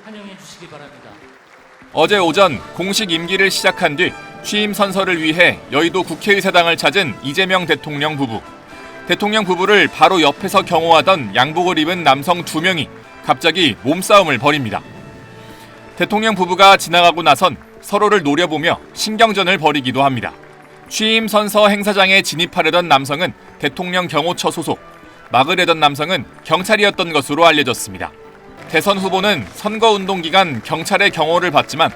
환영해 주시기 바랍니다. 어제 오전 공식 임기를 시작한 뒤 취임 선서를 위해 여의도 국회의사당을 찾은 이재명 대통령 부부. 대통령 부부를 바로 옆에서 경호하던 양복을 입은 남성 2명이 갑자기 몸싸움을 벌입니다. 대통령 부부가 지나가고 나선 서로를 노려보며 신경전을 벌이기도 합니다. 취임 선서 행사장에 진입하려던 남성은 대통령 경호처 소속, 막으려던 남성은 경찰이었던 것으로 알려졌습니다. 대선 후보는 선거운동 기간 경찰의 경호를 받지만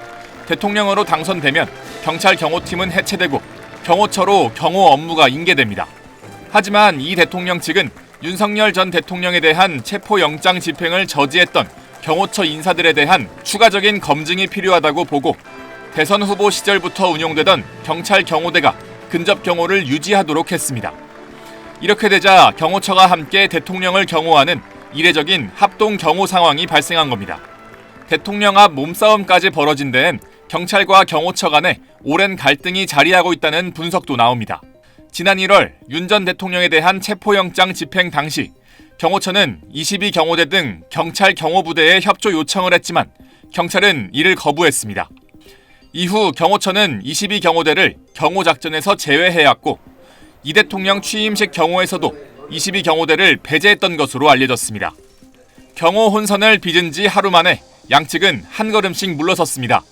대통령으로 당선되면 경찰 경호팀은 해체되고 경호처로 경호 업무가 인계됩니다. 하지만 이 대통령 측은 윤석열 전 대통령에 대한 체포영장 집행을 저지했던 경호처 인사들에 대한 추가적인 검증이 필요하다고 보고 대선 후보 시절부터 운용되던 경찰 경호대가 근접 경호를 유지하도록 했습니다. 이렇게 되자 경호처가 함께 대통령을 경호하는 이례적인 합동 경호 상황이 발생한 겁니다. 대통령 앞 몸싸움까지 벌어진 데엔 경찰과 경호처 간에 오랜 갈등이 자리하고 있다는 분석도 나옵니다. 지난 1월 윤 전 대통령에 대한 체포영장 집행 당시 경호처는 22경호대 등 경찰 경호부대에 협조 요청을 했지만 경찰은 이를 거부했습니다. 이후 경호처는 22경호대를 경호작전에서 제외해왔고 이 대통령 취임식 경호에서도 22경호대를 배제했던 것으로 알려졌습니다. 경호 혼선을 빚은 지 하루 만에 양측은 한 걸음씩 물러섰습니다.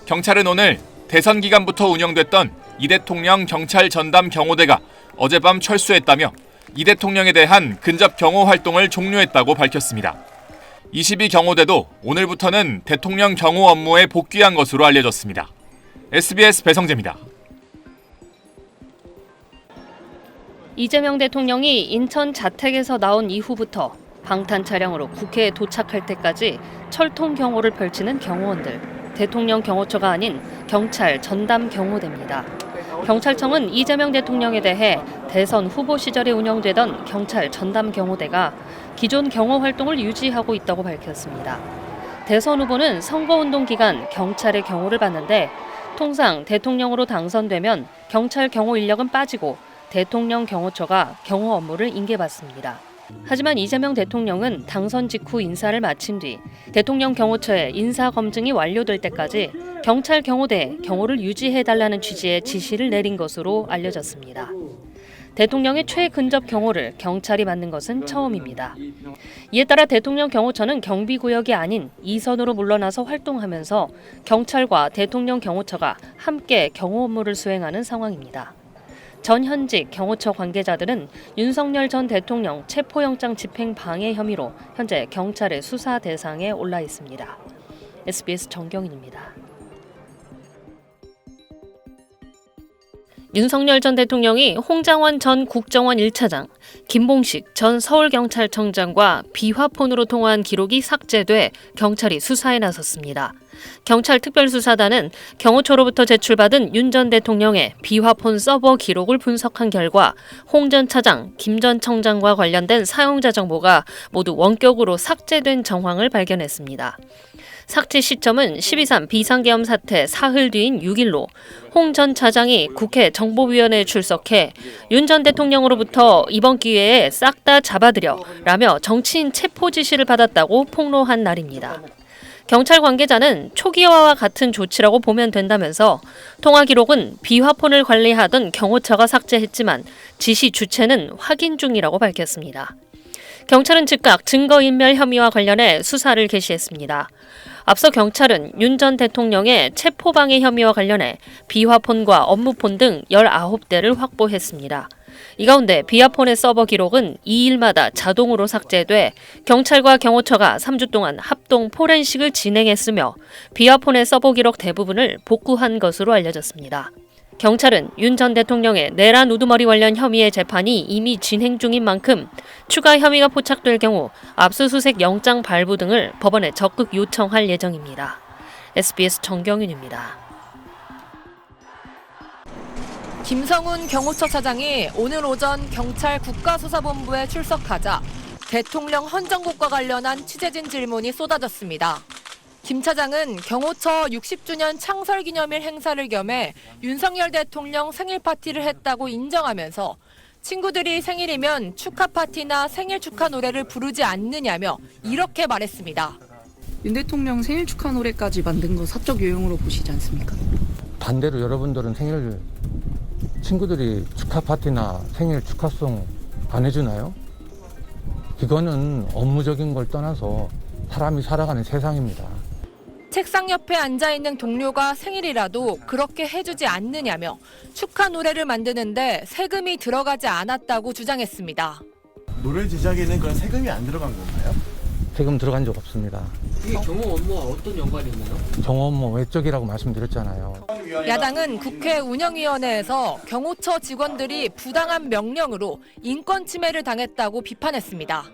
경찰은 오늘 대선 기간부터 운영됐던 이 대통령 경찰 전담 경호대가 어젯밤 철수했다며 이 대통령에 대한 근접 경호 활동을 종료했다고 밝혔습니다. 22경호대도 오늘부터는 대통령 경호 업무에 복귀한 것으로 알려졌습니다. SBS 배성재입니다. 이재명 대통령이 인천 자택에서 나온 이후부터 방탄 차량으로 국회에 도착할 때까지 철통 경호를 펼치는 경호원들. 대통령 경호처가 아닌 경찰 전담 경호대입니다. 경찰청은 이재명 대통령에 대해 대선 후보 시절에 운영되던 경찰 전담 경호대가 기존 경호 활동을 유지하고 있다고 밝혔습니다. 대선 후보는 선거운동 기간 경찰의 경호를 받는데 통상 대통령으로 당선되면 경찰 경호 인력은 빠지고 대통령 경호처가 경호 업무를 인계받습니다. 하지만 이재명 대통령은 당선 직후 인사를 마친 뒤 대통령 경호처의 인사 검증이 완료될 때까지 경찰 경호대에 경호를 유지해달라는 취지의 지시를 내린 것으로 알려졌습니다. 대통령의 최근접 경호를 경찰이 맡는 것은 처음입니다. 이에 따라 대통령 경호처는 경비구역이 아닌 2선으로 물러나서 활동하면서 경찰과 대통령 경호처가 함께 경호 업무를 수행하는 상황입니다. 전현직 경호처 관계자들은 윤석열 전 대통령 체포영장 집행 방해 혐의로 현재 경찰의 수사 대상에 올라 있습니다. SBS 정경인입니다. 윤석열 전 대통령이 홍장원 전 국정원 1차장, 김봉식 전 서울경찰청장과 비화폰으로 통화한 기록이 삭제돼 경찰이 수사에 나섰습니다. 경찰 특별수사단은 경호처로부터 제출받은 윤 전 대통령의 비화폰 서버 기록을 분석한 결과 홍 전 차장, 김 전 청장과 관련된 사용자 정보가 모두 원격으로 삭제된 정황을 발견했습니다. 삭제 시점은 12.3 비상계엄 사태 사흘 뒤인 6일로 홍 전 차장이 국회 정보위원회에 출석해 윤 전 대통령으로부터 이번 기회에 싹 다 잡아들여 라며 정치인 체포 지시를 받았다고 폭로한 날입니다. 경찰 관계자는 초기화와 같은 조치라고 보면 된다면서 통화 기록은 비화폰을 관리하던 경호처가 삭제했지만 지시 주체는 확인 중이라고 밝혔습니다. 경찰은 즉각 증거인멸 혐의와 관련해 수사를 개시했습니다. 앞서 경찰은 윤 전 대통령의 체포방해 혐의와 관련해 비화폰과 업무폰 등 19대를 확보했습니다. 이 가운데 비화폰의 서버 기록은 2일마다 자동으로 삭제돼 경찰과 경호처가 3주 동안 합동 포렌식을 진행했으며 비화폰의 서버 기록 대부분을 복구한 것으로 알려졌습니다. 경찰은 윤 전 대통령의 내란 우두머리 관련 혐의의 재판이 이미 진행 중인 만큼 추가 혐의가 포착될 경우 압수수색 영장 발부 등을 법원에 적극 요청할 예정입니다. SBS 정경윤입니다. 김성훈 경호처 차장이 오늘 오전 경찰 국가수사본부에 출석하자 대통령 헌정곡과 관련한 취재진 질문이 쏟아졌습니다. 김 차장은 경호처 60주년 창설기념일 행사를 겸해 윤석열 대통령 생일 파티를 했다고 인정하면서 친구들이 생일이면 축하 파티나 생일 축하 노래를 부르지 않느냐며 이렇게 말했습니다. 윤 대통령 생일 축하 노래까지 만든 거 사적 요용으로 보시지 않습니까? 반대로 여러분들은 생일 친구들이 축하 파티나 생일 축하송 안 해주나요? 이거는 업무적인 걸 떠나서 사람이 살아가는 세상입니다. 책상 옆에 앉아있는 동료가 생일이라도 그렇게 해주지 않느냐며 축하 노래를 만드는데 세금이 들어가지 않았다고 주장했습니다. 노래 제작에는 그런 세금이 안 들어간 건가요? 세금 들어간 적 없습니다. 이게 경호 업무와 어떤 연관이 있나요? 경호 업무 외적이라고 말씀드렸잖아요. 야당은 국회 운영위원회에서 경호처 직원들이 부당한 명령으로 인권 침해를 당했다고 비판했습니다.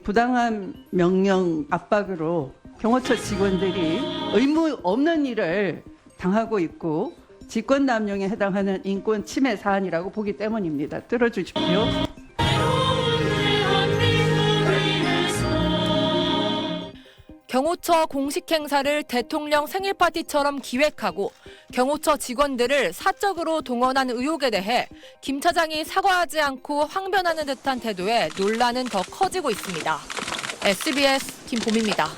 부당한 명령 압박으로 경호처 직원들이 의무 없는 일을 당하고 있고 직권남용에 해당하는 인권 침해 사안이라고 보기 때문입니다. 들어주십시오. 경호처 공식 행사를 대통령 생일 파티처럼 기획하고 경호처 직원들을 사적으로 동원한 의혹에 대해 김 차장이 사과하지 않고 항변하는 듯한 태도에 논란은 더 커지고 있습니다. SBS 김봄입니다.